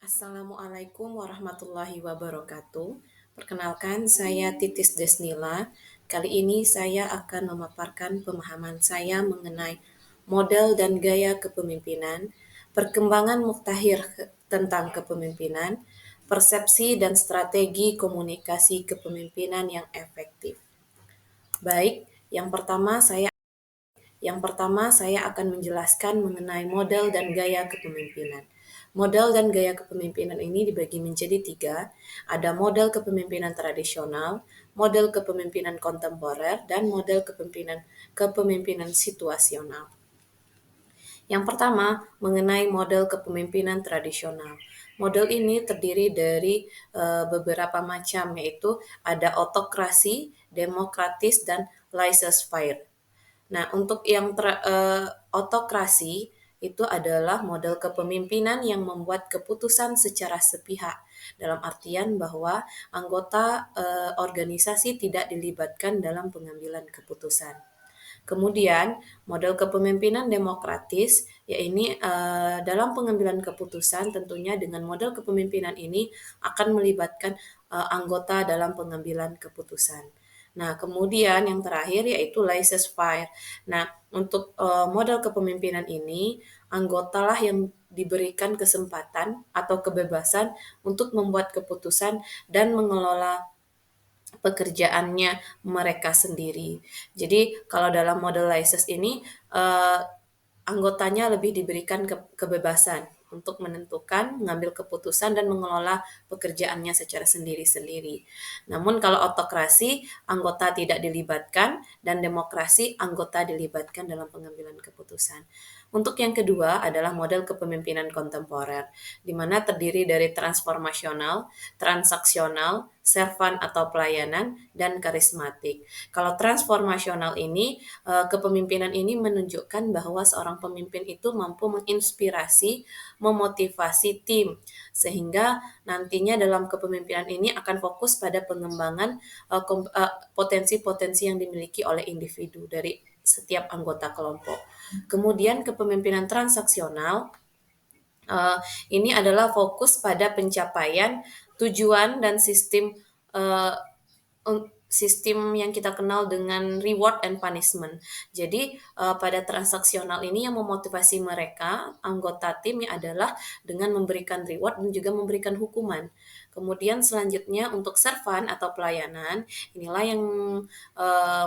Assalamualaikum warahmatullahi wabarakatuh. Perkenalkan, saya Titis Desnila. Kali ini saya akan memaparkan pemahaman saya mengenai model dan gaya kepemimpinan, perkembangan muktahir tentang kepemimpinan, persepsi dan strategi komunikasi kepemimpinan yang efektif. Baik, yang pertama saya akan menjelaskan mengenai model dan gaya kepemimpinan. Model dan gaya kepemimpinan ini dibagi menjadi tiga. Ada model kepemimpinan tradisional, model kepemimpinan kontemporer, dan model kepemimpinan situasional. Yang pertama, mengenai model kepemimpinan tradisional. Model ini terdiri dari beberapa macam, yaitu ada otokrasi, demokratis, dan laissez-faire. Nah, untuk yang otokrasi itu adalah model kepemimpinan yang membuat keputusan secara sepihak, dalam artian bahwa anggota organisasi tidak dilibatkan dalam pengambilan keputusan. Kemudian, model kepemimpinan demokratis, yaitu dalam pengambilan keputusan tentunya dengan model kepemimpinan ini akan melibatkan anggota dalam pengambilan keputusan. Nah, kemudian yang terakhir yaitu laissez-faire. Nah, untuk model kepemimpinan ini, anggotalah yang diberikan kesempatan atau kebebasan untuk membuat keputusan dan mengelola pekerjaannya mereka sendiri. Jadi kalau dalam model Lysis ini anggotanya lebih diberikan kebebasan untuk menentukan, mengambil keputusan dan mengelola pekerjaannya secara sendiri-sendiri. Namun kalau otokrasi, anggota tidak dilibatkan dan demokrasi, anggota dilibatkan dalam pengambilan keputusan. Untuk yang kedua adalah model kepemimpinan kontemporer, di mana terdiri dari transformasional, transaksional, servan atau pelayanan, dan karismatik. Kalau transformasional ini, kepemimpinan ini menunjukkan bahwa seorang pemimpin itu mampu menginspirasi, memotivasi tim, sehingga nantinya dalam kepemimpinan ini akan fokus pada pengembangan potensi-potensi yang dimiliki oleh individu dari setiap anggota kelompok. Kemudian kepemimpinan transaksional ini adalah fokus pada pencapaian tujuan dan uh, sistem yang kita kenal dengan reward and punishment. Jadi pada transaksional ini yang memotivasi mereka, anggota tim adalah dengan memberikan reward dan juga memberikan hukuman. Kemudian selanjutnya untuk servan atau pelayanan, inilah yang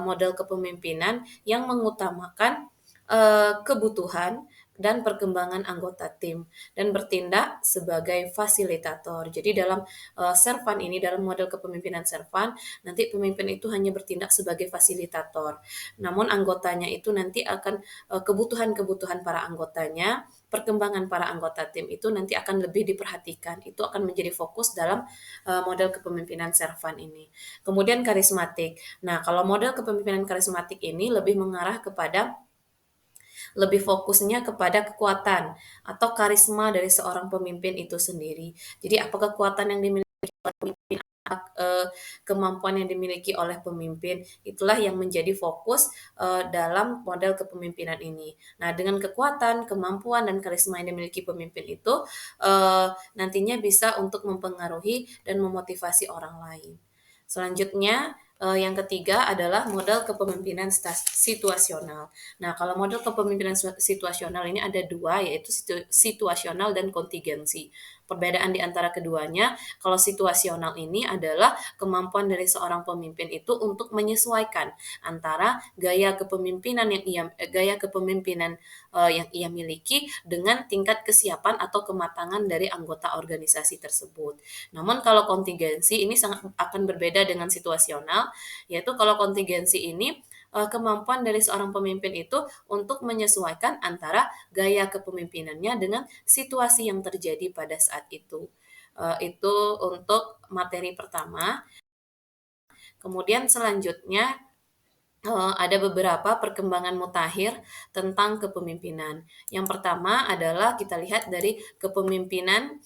model kepemimpinan yang mengutamakan kebutuhan dan perkembangan anggota tim dan bertindak sebagai fasilitator. Jadi dalam servan ini, dalam model kepemimpinan servan, nanti pemimpin itu hanya bertindak sebagai fasilitator. Namun anggotanya itu nanti akan kebutuhan-kebutuhan para anggotanya, perkembangan para anggota tim itu nanti akan lebih diperhatikan. Itu akan menjadi fokus dalam model kepemimpinan servan ini. Kemudian karismatik. Nah, kalau model kepemimpinan karismatik ini lebih mengarah kepada lebih fokusnya kepada kekuatan atau karisma dari seorang pemimpin itu sendiri. Jadi apa kekuatan yang dimiliki oleh pemimpin, kemampuan yang dimiliki oleh pemimpin, itulah yang menjadi fokus dalam model kepemimpinan ini. Nah, dengan kekuatan, kemampuan, dan karisma yang dimiliki pemimpin itu nantinya bisa untuk mempengaruhi dan memotivasi orang lain. Selanjutnya, yang ketiga adalah model kepemimpinan situasional. Nah, kalau model kepemimpinan situasional ini ada dua, yaitu situasional dan kontingensi. Perbedaan di antara keduanya, kalau situasional ini adalah kemampuan dari seorang pemimpin itu untuk menyesuaikan antara gaya kepemimpinan yang ia miliki dengan tingkat kesiapan atau kematangan dari anggota organisasi tersebut. Namun kalau kontingensi ini sangat akan berbeda dengan situasional, yaitu kalau kontingensi ini kemampuan dari seorang pemimpin itu untuk menyesuaikan antara gaya kepemimpinannya dengan situasi yang terjadi pada saat itu. Itu untuk materi pertama. Kemudian selanjutnya ada beberapa perkembangan mutakhir tentang kepemimpinan. Yang pertama adalah kita lihat dari kepemimpinan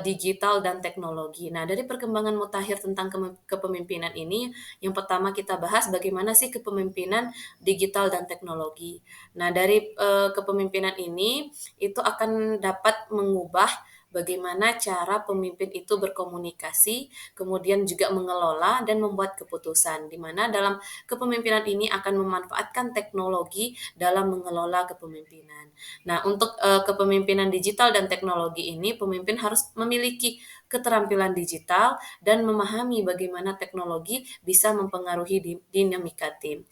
digital dan teknologi. Nah, dari perkembangan mutakhir tentang kepemimpinan ini, yang pertama kita bahas bagaimana sih kepemimpinan digital dan teknologi. Nah, dari kepemimpinan ini itu akan dapat mengubah bagaimana cara pemimpin itu berkomunikasi, kemudian juga mengelola dan membuat keputusan, di mana dalam kepemimpinan ini akan memanfaatkan teknologi dalam mengelola kepemimpinan. Nah, untuk kepemimpinan digital dan teknologi ini, pemimpin harus memiliki keterampilan digital dan memahami bagaimana teknologi bisa mempengaruhi dinamika tim.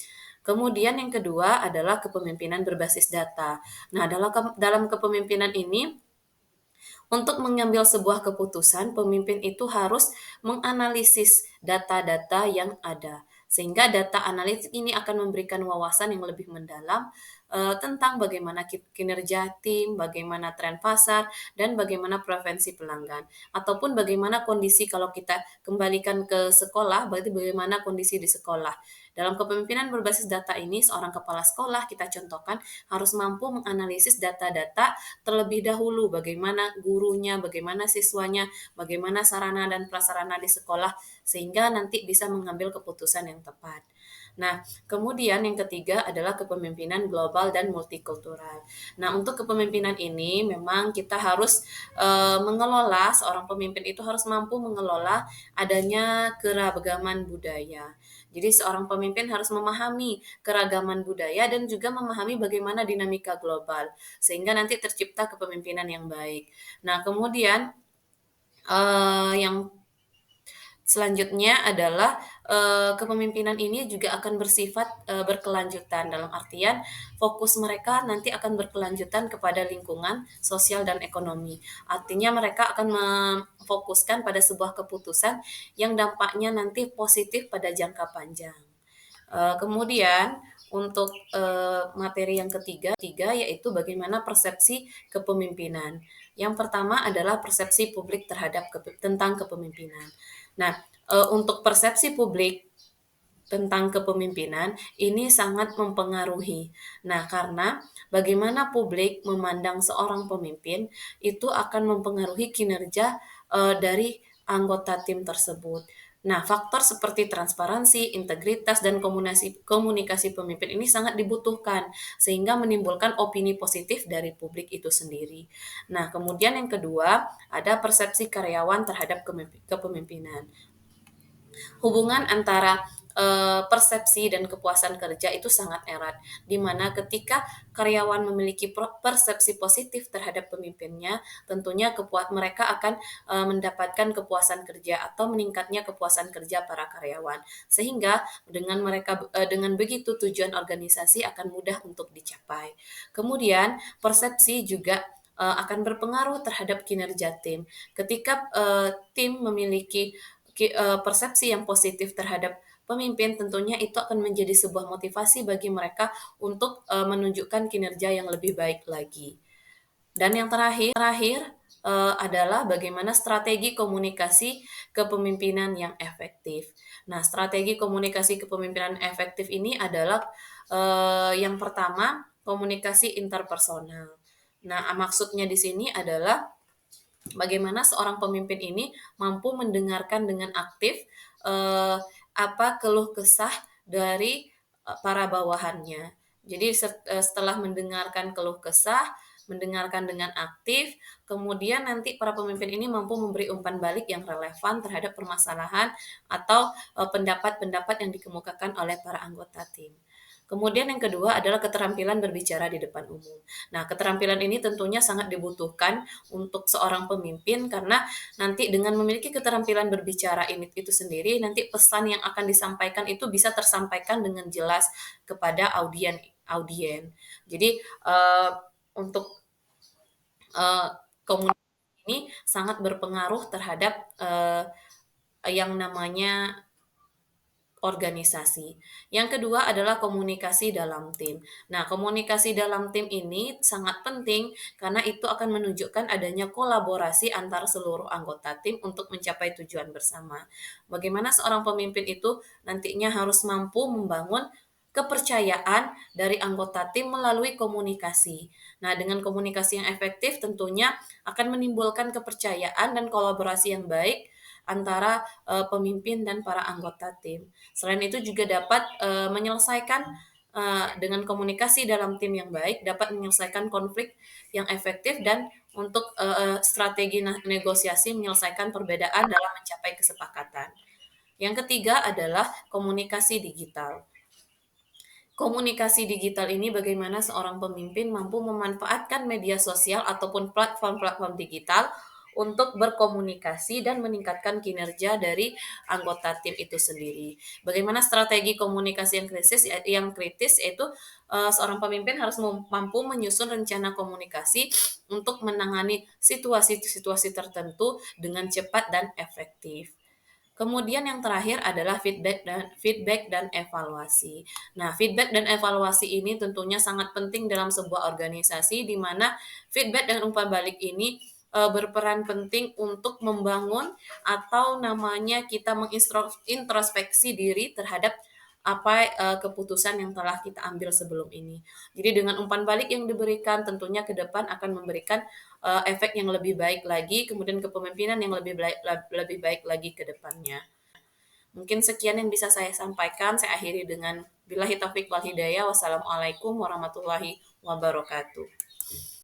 Kemudian yang kedua adalah kepemimpinan berbasis data. Nah, dalam kepemimpinan ini, untuk mengambil sebuah keputusan, pemimpin itu harus menganalisis data-data yang ada. Sehingga data analitik ini akan memberikan wawasan yang lebih mendalam tentang bagaimana kinerja tim, bagaimana tren pasar, dan bagaimana prevensi pelanggan. Ataupun bagaimana kondisi kalau kita kembalikan ke sekolah, berarti bagaimana kondisi di sekolah. Dalam kepemimpinan berbasis data ini, seorang kepala sekolah kita contohkan harus mampu menganalisis data-data terlebih dahulu, bagaimana gurunya, bagaimana siswanya, bagaimana sarana dan prasarana di sekolah, sehingga nanti bisa mengambil keputusan yang tepat. Nah, kemudian yang ketiga adalah kepemimpinan global dan multikultural. Nah, untuk kepemimpinan ini memang kita harus mengelola, seorang pemimpin itu harus mampu mengelola adanya keragaman budaya. Jadi seorang pemimpin harus memahami keragaman budaya dan juga memahami bagaimana dinamika global sehingga nanti tercipta kepemimpinan yang baik. Nah, kemudian yang selanjutnya adalah kepemimpinan ini juga akan bersifat berkelanjutan, dalam artian fokus mereka nanti akan berkelanjutan kepada lingkungan sosial dan ekonomi. Artinya mereka akan memfokuskan pada sebuah keputusan yang dampaknya nanti positif pada jangka panjang. Kemudian untuk materi yang ketiga yaitu bagaimana persepsi kepemimpinan. Yang pertama adalah persepsi publik terhadap tentang kepemimpinan. Nah, untuk persepsi publik tentang kepemimpinan ini sangat mempengaruhi. Nah, karena bagaimana publik memandang seorang pemimpin itu akan mempengaruhi kinerja dari anggota tim tersebut. Nah, faktor seperti transparansi, integritas, dan komunikasi pemimpin ini sangat dibutuhkan sehingga menimbulkan opini positif dari publik itu sendiri. Nah, kemudian yang kedua ada persepsi karyawan terhadap kepemimpinan. Hubungan antara persepsi dan kepuasan kerja itu sangat erat, di mana ketika karyawan memiliki persepsi positif terhadap pemimpinnya, tentunya mereka akan mendapatkan kepuasan kerja atau meningkatnya kepuasan kerja para karyawan, sehingga dengan begitu tujuan organisasi akan mudah untuk dicapai. Kemudian persepsi juga akan berpengaruh terhadap kinerja tim. Ketika tim memiliki persepsi yang positif terhadap pemimpin, tentunya itu akan menjadi sebuah motivasi bagi mereka untuk menunjukkan kinerja yang lebih baik lagi. Dan yang terakhir adalah bagaimana strategi komunikasi kepemimpinan yang efektif. Nah, strategi komunikasi kepemimpinan efektif ini adalah yang pertama komunikasi interpersonal. Nah, maksudnya di sini adalah bagaimana seorang pemimpin ini mampu mendengarkan dengan aktif apa keluh kesah dari para bawahannya. Jadi setelah mendengarkan keluh kesah, mendengarkan dengan aktif, kemudian nanti para pemimpin ini mampu memberi umpan balik yang relevan terhadap permasalahan atau pendapat-pendapat yang dikemukakan oleh para anggota tim. Kemudian yang kedua adalah keterampilan berbicara di depan umum. Nah, keterampilan ini tentunya sangat dibutuhkan untuk seorang pemimpin karena nanti dengan memiliki keterampilan berbicara ini itu sendiri, nanti pesan yang akan disampaikan itu bisa tersampaikan dengan jelas kepada audien. Jadi untuk komunikasi ini sangat berpengaruh terhadap yang namanya organisasi. Yang kedua adalah komunikasi dalam tim. Nah, komunikasi dalam tim ini sangat penting karena itu akan menunjukkan adanya kolaborasi antar seluruh anggota tim untuk mencapai tujuan bersama. Bagaimana seorang pemimpin itu nantinya harus mampu membangun kepercayaan dari anggota tim melalui komunikasi. Nah, dengan komunikasi yang efektif tentunya akan menimbulkan kepercayaan dan kolaborasi yang baik antara pemimpin dan para anggota tim. Selain itu juga dapat menyelesaikan dengan komunikasi dalam tim yang baik, dapat menyelesaikan konflik yang efektif dan untuk strategi negosiasi menyelesaikan perbedaan dalam mencapai kesepakatan. Yang ketiga adalah komunikasi digital. Komunikasi digital ini bagaimana seorang pemimpin mampu memanfaatkan media sosial ataupun platform-platform digital untuk berkomunikasi dan meningkatkan kinerja dari anggota tim itu sendiri. Bagaimana strategi komunikasi yang kritis yaitu seorang pemimpin harus mampu menyusun rencana komunikasi untuk menangani situasi-situasi tertentu dengan cepat dan efektif. Kemudian yang terakhir adalah feedback dan evaluasi. Nah, feedback dan evaluasi ini tentunya sangat penting dalam sebuah organisasi di mana feedback dan umpan balik ini berperan penting untuk membangun atau namanya kita mengintrospeksi diri terhadap apa keputusan yang telah kita ambil sebelum ini. Jadi dengan umpan balik yang diberikan tentunya ke depan akan memberikan efek yang lebih baik lagi, kemudian kepemimpinan yang lebih baik lagi ke depannya. Mungkin sekian yang bisa saya sampaikan. Saya akhiri dengan billahi taufik wal hidayah. Wassalamualaikum warahmatullahi wabarakatuh.